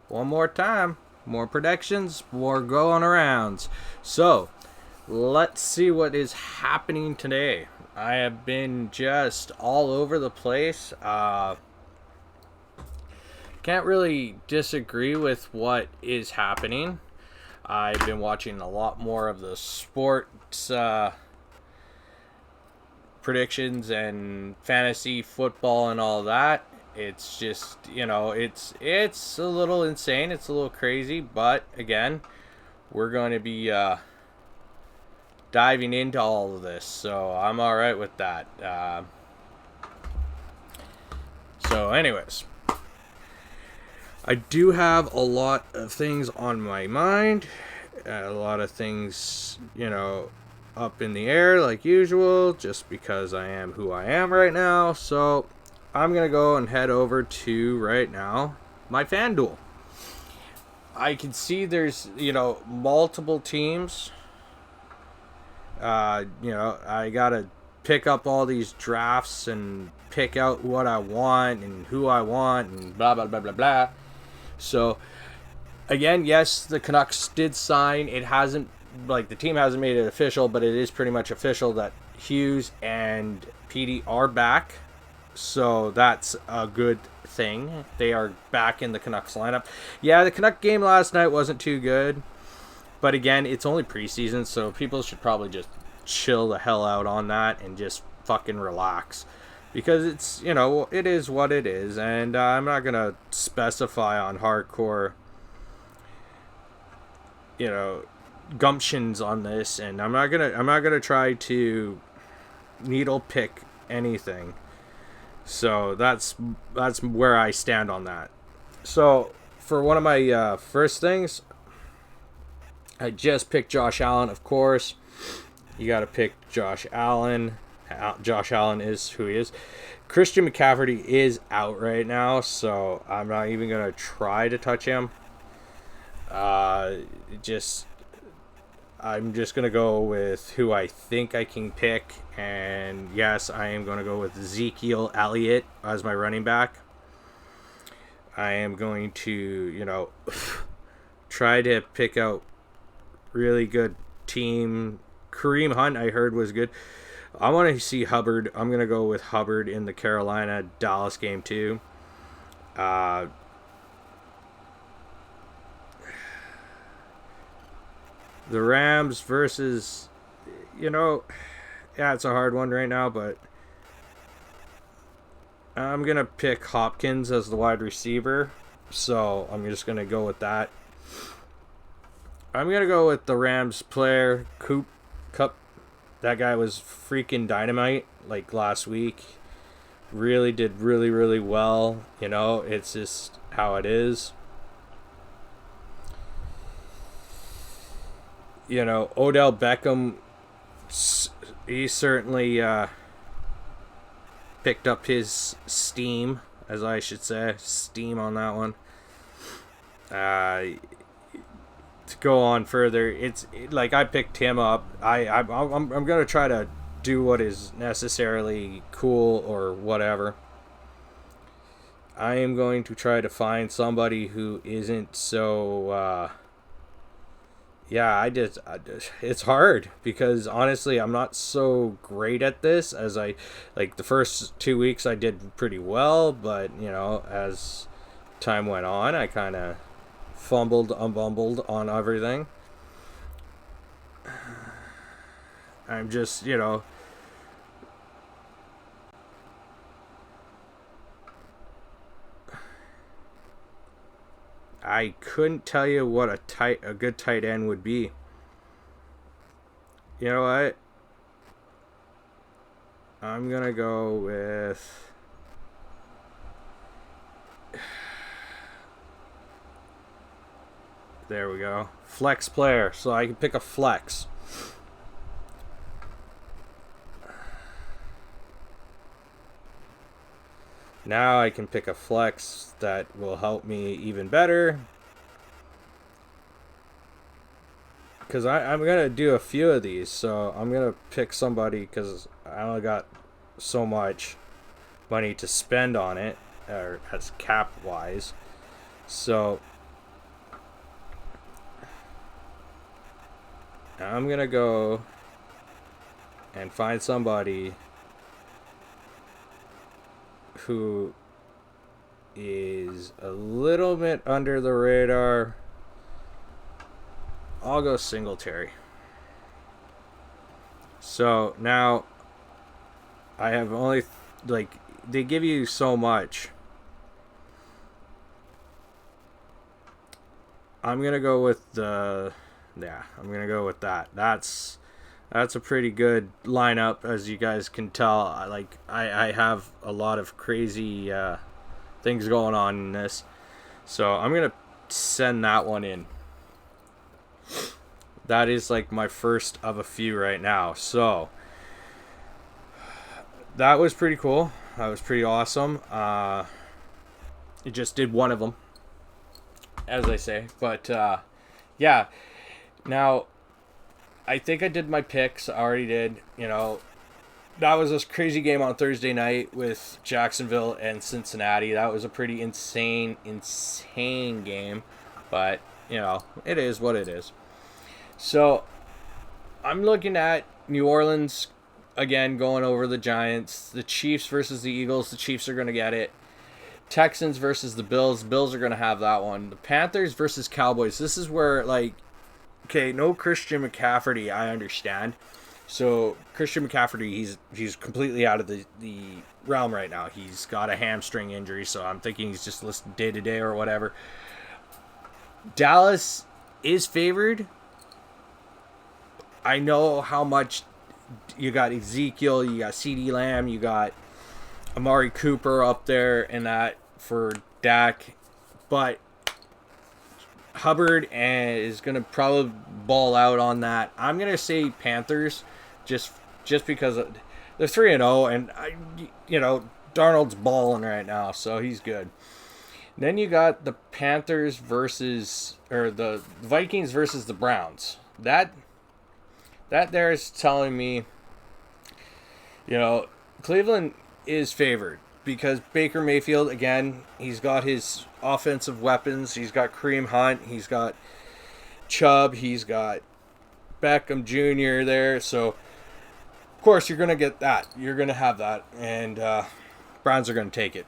one more time. More predictions, more going arounds. So, let's see what is happening today. I have been just all over the place. Can't really disagree with what is happening. I've been watching a lot more of the sports predictions and fantasy football and all that. It's just, it's a little insane. It's a little crazy, but again, we're going to be diving into all of this, so I'm all right with that. Anyways, I do have a lot of things on my mind, a lot of things, up in the air like usual, just because I am who I am right now. So I'm going to go and head over to right now my FanDuel. I can see there's, multiple teams. I got to pick up all these drafts and pick out what I want and who I want and blah, blah, blah, blah, blah. So, again, yes, the Canucks did sign. It hasn't, the team hasn't made it official, but it is pretty much official that Hughes and Petey are back. So, that's a good thing. They are back in the Canucks lineup. Yeah, the Canuck game last night wasn't too good. But again, it's only preseason, so people should probably just chill the hell out on that and just fucking relax. Because it's, it is what it is. And I'm not going to specify on hardcore, gumptions on this. And I'm not gonna try to needle pick anything. So that's where I stand on that. So for one of my first things, I just picked Josh Allen, of course. You got to pick Josh Allen. Josh Allen is who he is. Christian McCaffrey is out right now, so I'm not even going to try to touch him. I'm just going to go with who I think I can pick. And yes, I am going to go with Ezekiel Elliott as my running back. I am going to, try to pick out really good team. Kareem Hunt, I heard, was good. I want to see Hubbard. I'm going to go with Hubbard in the Carolina-Dallas game, too. The Rams versus, yeah, it's a hard one right now, but I'm going to pick Hopkins as the wide receiver. So I'm just going to go with that. I'm going to go with the Rams player, Cup. That guy was freaking dynamite, last week. Really did really, really well. It's just how it is. Odell Beckham, he certainly picked up his steam, as I should say. Steam on that one. To go on further, I picked him up. I'm gonna try to do what is necessarily cool or whatever. I am going to try to find somebody who isn't so it's hard because honestly I'm not so great at this. As the first 2 weeks I did pretty well, but as time went on I kind of fumbled on everything. I'm just, I couldn't tell you what a good tight end would be. You know what? I'm gonna go with there we go. Flex player. So I can pick a flex. Now I can pick a flex that will help me even better. Because I'm going to do a few of these. So I'm going to pick somebody because I only got so much money to spend on it. Or as cap wise. So I'm going to go and find somebody who is a little bit under the radar. I'll go Singletary. So now I have only, like, they give you so much. I'm going to go with I'm going to go with that. That's a pretty good lineup, as you guys can tell. I have a lot of crazy things going on in this. So I'm going to send that one in. That is like my first of a few right now. So that was pretty cool. That was pretty awesome. It just did one of them, as I say. But yeah. Now, I think I did my picks. I already did. That was this crazy game on Thursday night with Jacksonville and Cincinnati. That was a pretty insane game. But, it is what it is. So, I'm looking at New Orleans, again, going over the Giants. The Chiefs versus the Eagles. The Chiefs are going to get it. Texans versus the Bills. Bills are going to have that one. The Panthers versus Cowboys. This is where, okay, no Christian McCaffrey, I understand. So, Christian McCaffrey, he's completely out of the realm right now. He's got a hamstring injury, so I'm thinking he's just listed day-to-day or whatever. Dallas is favored. I know how much you got Ezekiel, you got CeeDee Lamb, you got Amari Cooper up there and that for Dak. But Hubbard is going to probably ball out on that. I'm going to say Panthers just because they're 3-0 and Darnold's balling right now, so he's good. Then you got the Panthers the Vikings versus the Browns. That there is telling me, Cleveland is favored because Baker Mayfield, again, he's got his offensive weapons. He's got Kareem Hunt. He's got Chubb. He's got Beckham Jr. there. So, of course, you're going to get that. You're going to have that. And Browns are going to take it.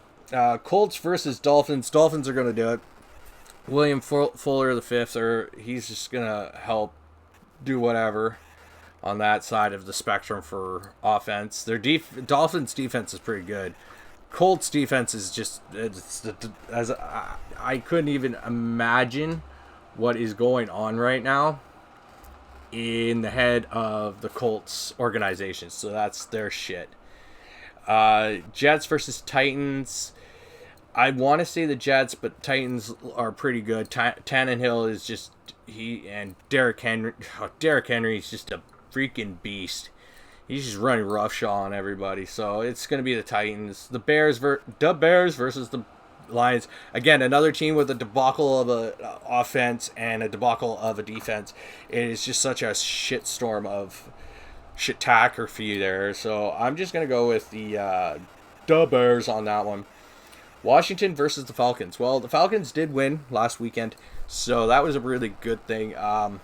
Colts versus Dolphins. Dolphins are going to do it. William Fuller the fifth, he's just going to help do whatever on that side of the spectrum for offense. Their Dolphins defense is pretty good. Colts defense is just I couldn't even imagine what is going on right now in the head of the Colts organization. So that's their shit. Jets versus Titans. I want to say the Jets, but Titans are pretty good. Tannehill is just and Derrick Henry. Derrick Henry is just a freaking beast. He's just running roughshod on everybody. So it's going to be the Titans. The Bears versus the Lions. Again, another team with a debacle of a offense and a debacle of a defense. It is just such a shitstorm of shitacography there. So I'm just going to go with the Bears on that one. Washington versus the Falcons. Well, the Falcons did win last weekend, so that was a really good thing. I'm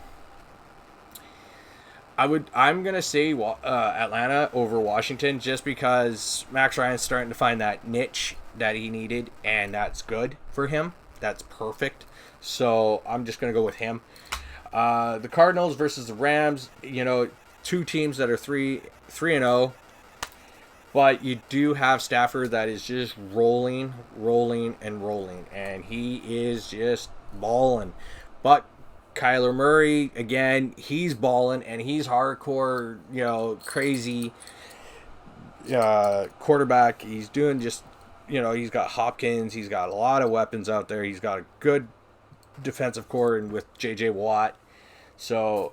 gonna say Atlanta over Washington just because Max Ryan's starting to find that niche that he needed, and that's good for him. That's perfect. So I'm just gonna go with him. The Cardinals versus the Rams. Two teams that are 3-0. But you do have Stafford that is just rolling, and he is just balling. But Kyler Murray, again, he's balling, and he's hardcore, crazy quarterback. He's doing just, he's got Hopkins. He's got a lot of weapons out there. He's got a good defensive core and with J.J. Watt. So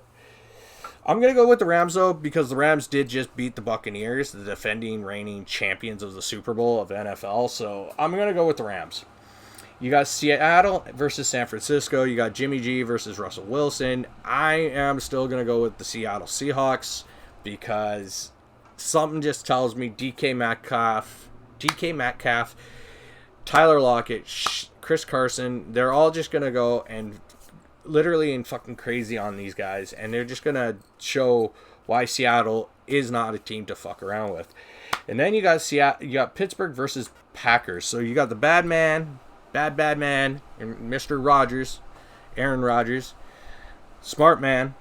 I'm going to go with the Rams, though, because the Rams did just beat the Buccaneers, the defending, reigning champions of the Super Bowl of NFL. So I'm going to go with the Rams. You got Seattle versus San Francisco. You got Jimmy G versus Russell Wilson. I am still going to go with the Seattle Seahawks because something just tells me DK Metcalf, Tyler Lockett, Chris Carson, they're all just going to go and literally and fucking crazy on these guys, and they're just going to show why Seattle is not a team to fuck around with. And then you got Pittsburgh versus Packers. So you got the bad man, and Mr. Rogers, Aaron Rodgers, smart man,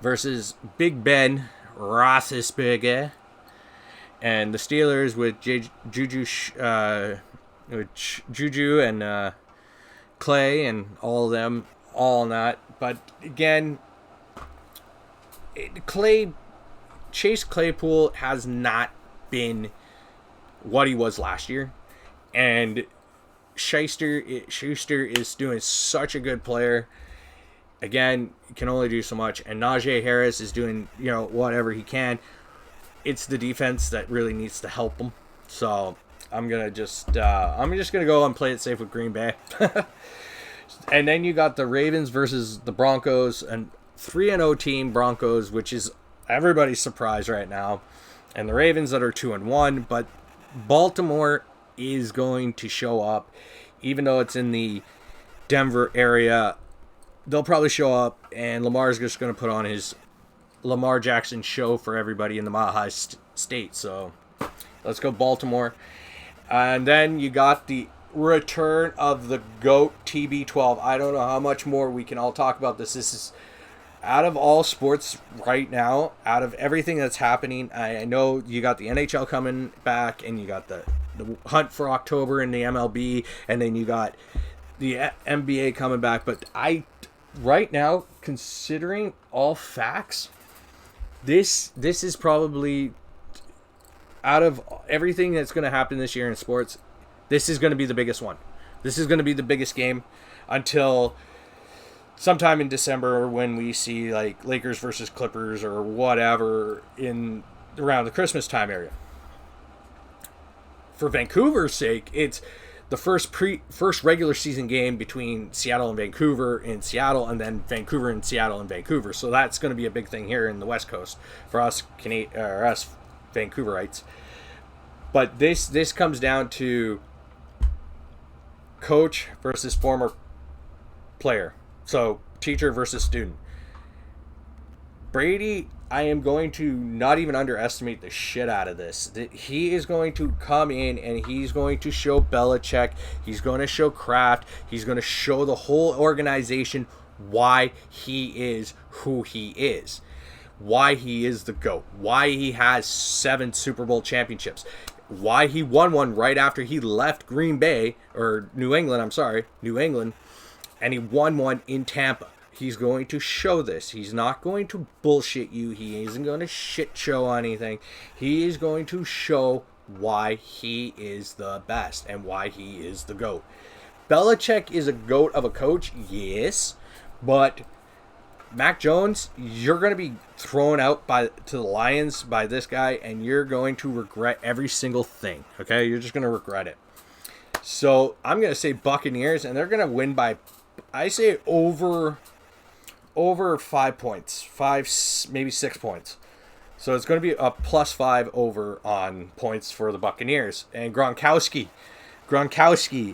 versus Big Ben Roethlisberger, and the Steelers with Juju and Clay and all of them, all not. But again, Chase Claypool has not been what he was last year, and Schuster is doing such a good player. Again, can only do so much, and Najee Harris is doing whatever he can. It's the defense that really needs to help him. So I'm just gonna go and play it safe with Green Bay. And then you got the Ravens versus the Broncos, and 3-0 team Broncos, which is everybody's surprise right now, and the Ravens that are 2-1. But Baltimore is going to show up, even though it's in the Denver area. They'll probably show up, and Lamar's just going to put on his Lamar Jackson show for everybody in the Mile High State. So let's go Baltimore. And then you got the return of the GOAT TB12. I don't know how much more we can all talk about this. This is out of all sports right now, out of everything that's happening. I know you got the NHL coming back, and you got the hunt for October in the MLB, and then you got the NBA coming back. But right now, considering all facts, this is probably, out of everything that's going to happen this year in sports, this is going to be the biggest one. This is going to be the biggest game until sometime in December, when we see like Lakers versus Clippers or whatever in around the Christmas time area. For Vancouver's sake, it's the first regular season game between Seattle and Vancouver in Seattle, and then Vancouver and Seattle and Vancouver. So that's going to be a big thing here in the West Coast for us us Vancouverites. But this comes down to coach versus former player. So teacher versus student. Brady, I am going to not even underestimate the shit out of this. He is going to come in and he's going to show Belichick, he's going to show Kraft, he's going to show the whole organization why he is who he is. Why he is the GOAT. Why he has 7 Super Bowl championships. Why he won one right after he left New England, and he won one in Tampa. He's going to show this. He's not going to bullshit you. He isn't going to shit show anything. He is going to show why he is the best and why he is the GOAT. Belichick is a GOAT of a coach, yes, but Mac Jones, you're going to be thrown out to the Lions by this guy, and you're going to regret every single thing, okay? You're just going to regret it. So I'm going to say Buccaneers, and they're going to win by, I say, over 5 points. 5, maybe 6 points. So it's going to be a +5 over on points for the Buccaneers. And Gronkowski,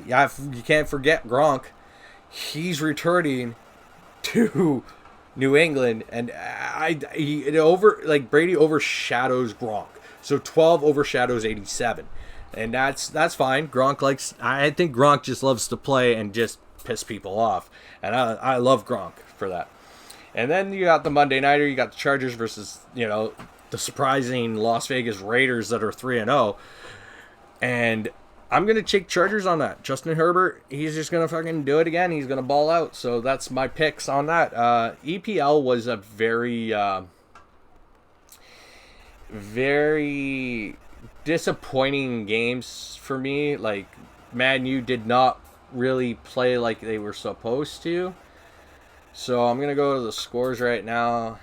yeah, you can't forget Gronk. He's returning to New England, and Brady overshadows Gronk. So 12 overshadows 87. And that's fine. I think Gronk just loves to play and just piss people off. And I love Gronk for that. And then you got the Monday Nighter. You got the Chargers versus, the surprising Las Vegas Raiders that are 3-0. And I'm going to take Chargers on that. Justin Herbert, he's just going to fucking do it again. He's going to ball out. So that's my picks on that. EPL was a very, very disappointing games for me. Like, Man U did not really play like they were supposed to. So I'm going to go to the scores right now.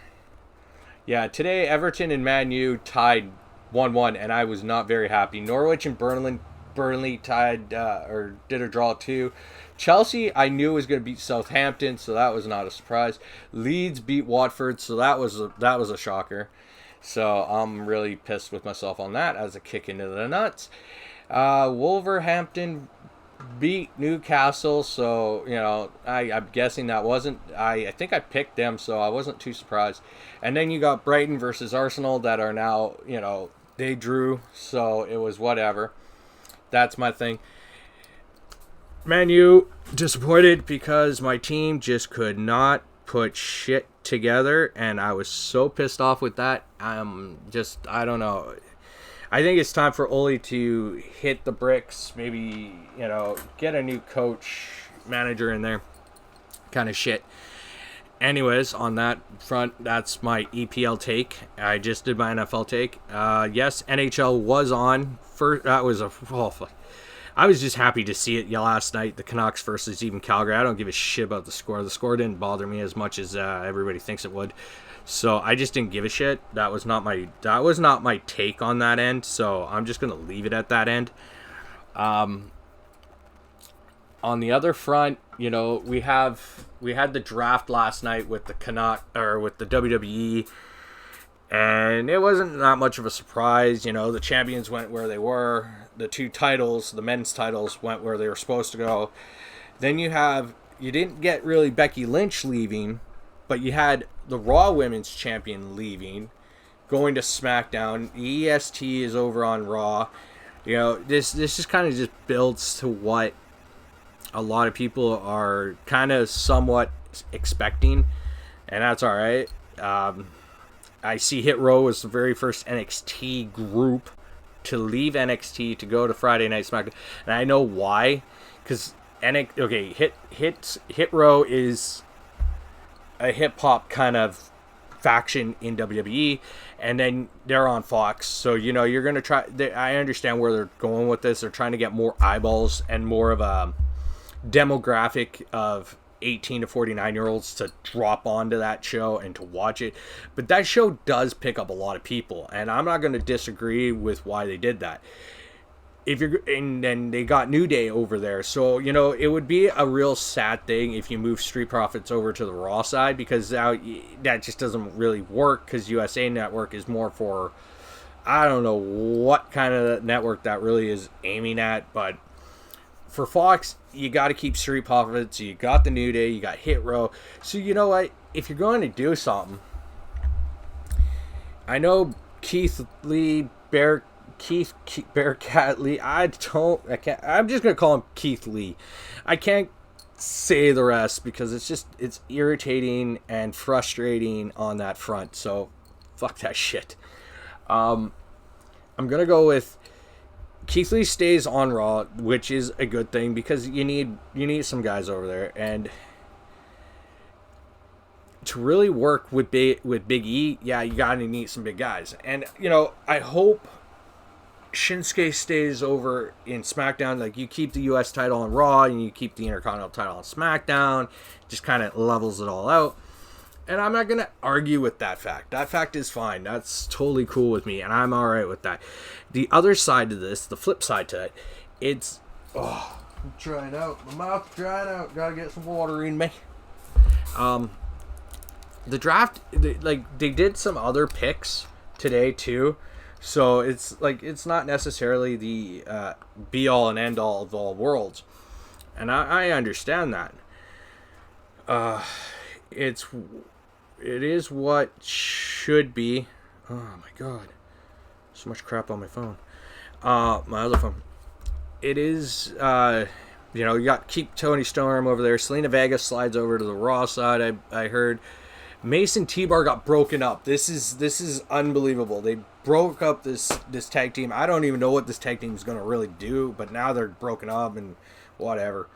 Yeah, today Everton and Man U tied 1-1, and I was not very happy. Norwich and Burnley tied or did a draw 2. Chelsea, I knew was going to beat Southampton, so that was not a surprise. Leeds beat Watford, so that was a shocker. So I'm really pissed with myself on that as a kick into the nuts. Wolverhampton beat Newcastle, so I'm guessing that wasn't. I think I picked them, so I wasn't too surprised. And then you got Brighton versus Arsenal that are now they drew, so it was whatever. That's my thing. Man U, disappointed because my team just could not put shit together, and I was so pissed off with that. I don't know. I think it's time for Ole to hit the bricks. Maybe, get a new coach, manager in there. Kind of shit. Anyways, on that front, that's my EPL take. I just did my NFL take. Yes, NHL was on. First, that was I was just happy to see it last night. The Canucks versus even Calgary. I don't give a shit about the score. The score didn't bother me as much as everybody thinks it would. So I just didn't give a shit. That was not my take on that end. So I'm just gonna leave it at that end. On the other front, we had the draft last night with the with the WWE, and it wasn't that much of a surprise. The champions went where they were. The two titles, the men's titles, went where they were supposed to go. Then you didn't get really Becky Lynch leaving, but you had the Raw Women's Champion leaving, going to SmackDown. The EST is over on Raw. This just kind of just builds to what a lot of people are kind of somewhat expecting, and that's all right. I see Hit Row was the very first NXT group to leave NXT to go to Friday Night SmackDown, and I know why, because Hit Row is a hip hop kind of faction in WWE, and then they're on Fox, so you're gonna try. I understand where they're going with this. They're trying to get more eyeballs and more of a demographic of 18 to 49-year-olds to drop onto that show and to watch it. But that show does pick up a lot of people, and I'm not going to disagree with why they did that. And then they got New Day over there, so it would be a real sad thing if you move Street Profits over to the Raw side, because that just doesn't really work, because USA Network is more for, I don't know what kind of network that really is aiming at, but for Fox, you got to keep Street Profits. You got the New Day. You got Hit Row. So you know what? If you're going to do something, I know Keith Bearcat Lee. I'm just gonna call him Keith Lee. I can't say the rest because it's irritating and frustrating on that front. So fuck that shit. I'm gonna go with Keith Lee stays on Raw, which is a good thing because you need some guys over there, and to really work with Big E, yeah, you gotta need some big guys. And I hope Shinsuke stays over in SmackDown. Like, you keep the US title on Raw and you keep the Intercontinental title on SmackDown. Just kind of levels it all out. And I'm not going to argue with that fact. That fact is fine. That's totally cool with me, and I'm all right with that. The other side of this, the flip side to it, I'm drying out. My mouth's drying out. Got to get some water in me. The draft, they did some other picks today too. So it's not necessarily the be-all and end-all of all worlds. And I understand that. It is what should be. Oh my god. So much crap on my phone. My other phone. It is, you got keep Tony Storm over there. Selena Vega slides over to the Raw side. I heard Mason T-Bar got broken up. This is unbelievable. They broke up this tag team. I don't even know what this tag team is going to really do, but now they're broken up and whatever.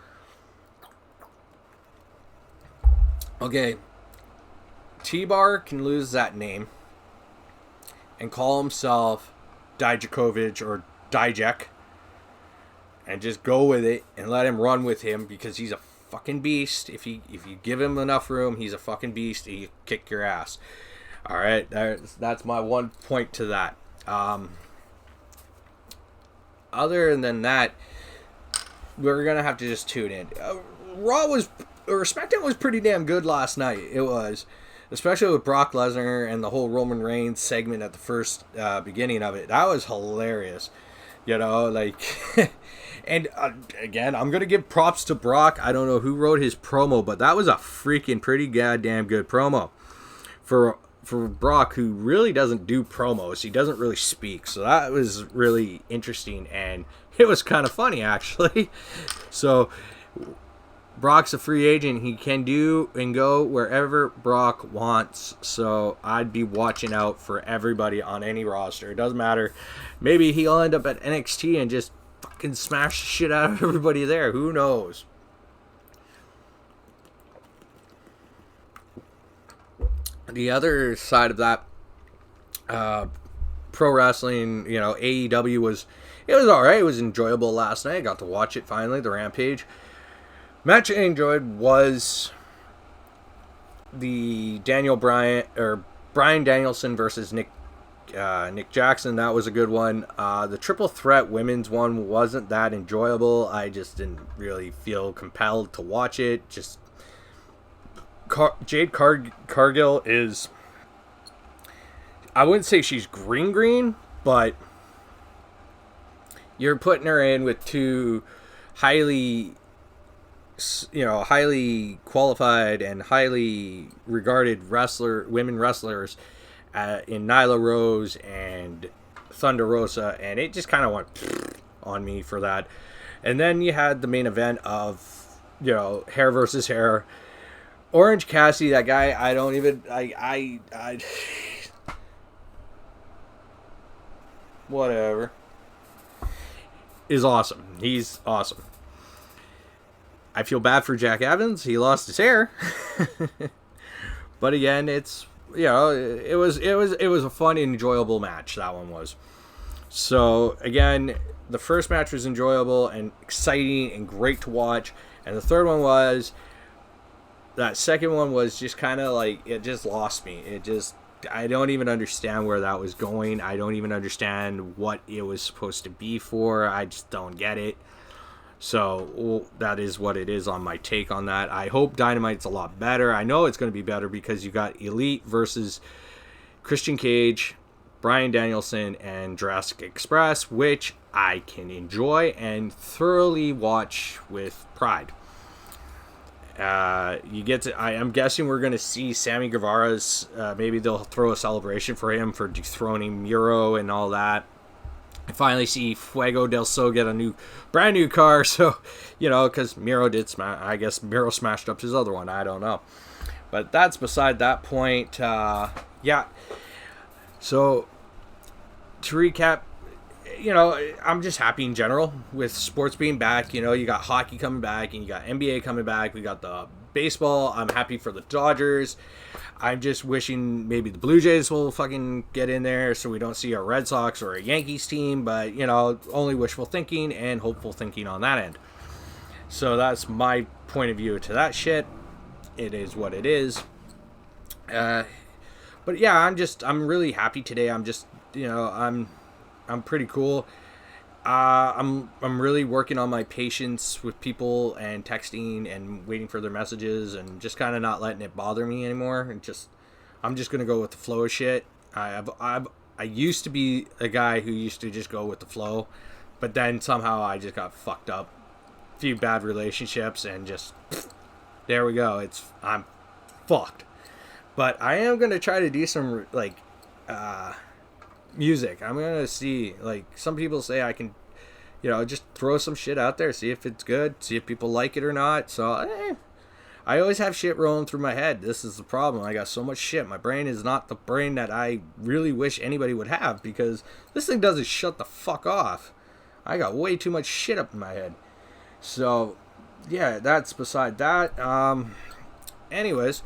Okay. T-Bar can lose that name and call himself Dijakovic or Dijak and just go with it and let him run with him, because he's a fucking beast. If you give him enough room, he's a fucking beast. He'll kick your ass. All right, that's my one point to that. Other than that, we're gonna have to just tune in. SmackDown was pretty damn good last night. It was, especially with Brock Lesnar and the whole Roman Reigns segment at the first beginning of it. That was hilarious, And again, I'm going to give props to Brock. I don't know who wrote his promo, but that was a freaking pretty goddamn good promo for Brock, who really doesn't do promos. He doesn't really speak. So that was really interesting, and it was kind of funny, actually. So Brock's a free agent. He can do and go wherever Brock wants. So I'd be watching out for everybody on any roster. It doesn't matter. Maybe he'll end up at NXT and just fucking smash the shit out of everybody there. Who knows? The other side of that, pro wrestling, AEW was all right. It was enjoyable last night. I got to watch it finally. The Rampage match I enjoyed was the Bryan Danielson versus Nick Jackson. That was a good one. The triple threat women's one wasn't that enjoyable. I just didn't really feel compelled to watch it. Just Jade Cargill is, I wouldn't say she's green, but you're putting her in with two highly qualified and highly regarded women wrestlers in Nyla Rose and Thunder Rosa, and it just kind of went on me for that. And then you had the main event of, hair versus hair. Orange Cassidy, that guy, whatever, is awesome. He's awesome. I feel bad for Jack Evans. He lost his hair. But again, it's, it was a fun and enjoyable match, that one was. So again, the first match was enjoyable and exciting and great to watch. And the third one was, that second one was just kind of like, it just lost me. I don't even understand where that was going. I don't even understand what it was supposed to be for. I just don't get it. So that is what it is on my take on that. I hope Dynamite's a lot better. I know it's going to be better because you got Elite versus Christian Cage, Bryan Danielson, and Jurassic Express, which I can enjoy and thoroughly watch with pride. I'm guessing we're going to see Sammy Guevara's, maybe they'll throw a celebration for him for dethroning Miro and all that. I finally see Fuego del Sol get a brand new car, so, because Miro did I guess Miro smashed up his other one, I don't know. But that's beside that point. Yeah. So, to recap, I'm just happy in general with sports being back. You got hockey coming back and you got NBA coming back. We got the baseball. I'm happy for the Dodgers. I'm just wishing maybe the Blue Jays will fucking get in there so we don't see a Red Sox or a Yankees team. But, only wishful thinking and hopeful thinking on that end. So that's my point of view to that shit. It is what it is. But yeah, I'm really happy today. I'm just, I'm pretty cool. I'm really working on my patience with people and texting and waiting for their messages and just kind of not letting it bother me anymore. And I'm just gonna go with the flow of shit. I used to be a guy who used to just go with the flow, but then somehow I just got fucked up. A few bad relationships and just there we go. I'm fucked. But I am gonna try to do some music. I'm gonna see, some people say I can, just throw some shit out there, see if it's good, see if people like it or not. So I always have shit rolling through my head. This is the problem. I got so much shit. My brain is not the brain that I really wish anybody would have, because this thing doesn't shut the fuck off. I got way too much shit up in my head. So yeah, that's beside that. Anyways,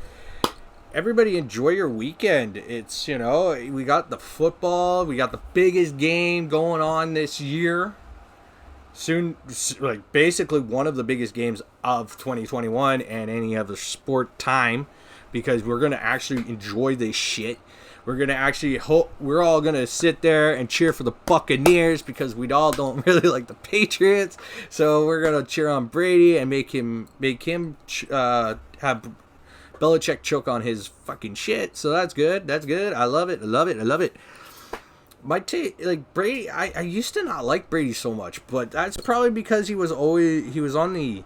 everybody enjoy your weekend. It's, we got the football. We got the biggest game going on this year. Soon, basically one of the biggest games of 2021 and any other sport time, because we're going to actually enjoy this shit. We're going to actually we're all going to sit there and cheer for the Buccaneers because we all don't really like the Patriots. So we're going to cheer on Brady and make him have Belichick choke on his fucking shit. So that's good. I love it. my take, like Brady, I used to not like Brady so much, but that's probably because he was on the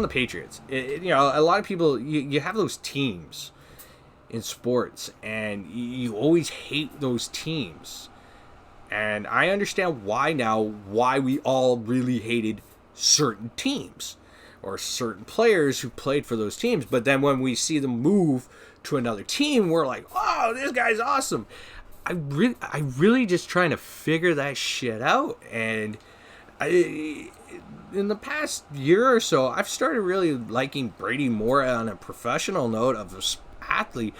Patriots. A lot of people, you have those teams in sports, and you always hate those teams. And I understand why we all really hated certain teams or certain players who played for those teams. But then when we see them move to another team, we're like, oh, this guy's awesome. I really just trying to figure that shit out. And in the past year or so, I've started really liking Brady more on a professional note of an athlete.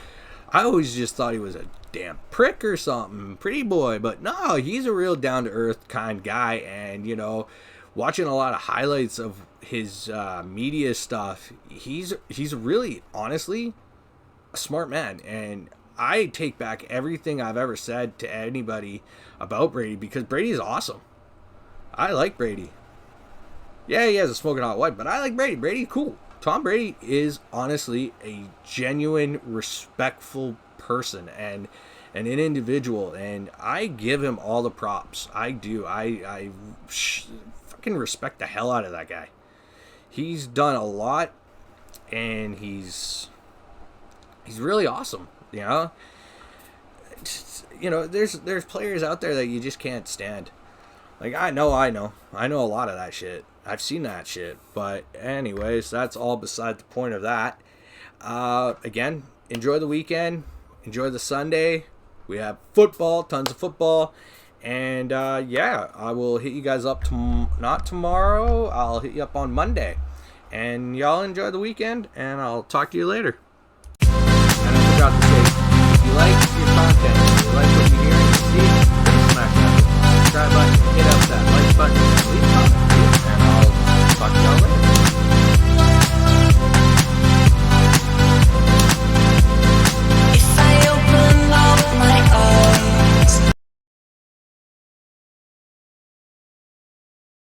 I always just thought he was a damn prick or something, pretty boy. But no, he's a real down-to-earth kind guy. And, watching a lot of highlights of his media stuff, he's really, honestly, a smart man. And I take back everything I've ever said to anybody about Brady, because Brady is awesome. I like Brady. Yeah, he has a smoking hot wife, but I like Brady. Brady's cool. Tom Brady is honestly a genuine, respectful person and an individual, and I give him all the props. I do. I fucking respect the hell out of that guy. He's done a lot, and he's really awesome. There's players out there that you just can't stand. Like, I know a lot of that shit. I've seen that shit. But anyways, that's all beside the point of that. Again, enjoy the weekend. Enjoy the Sunday. We have football, tons of football. And I will hit you guys up not tomorrow. I'll hit you up on Monday. And y'all enjoy the weekend, and I'll talk to you later. And I forgot to say, if you like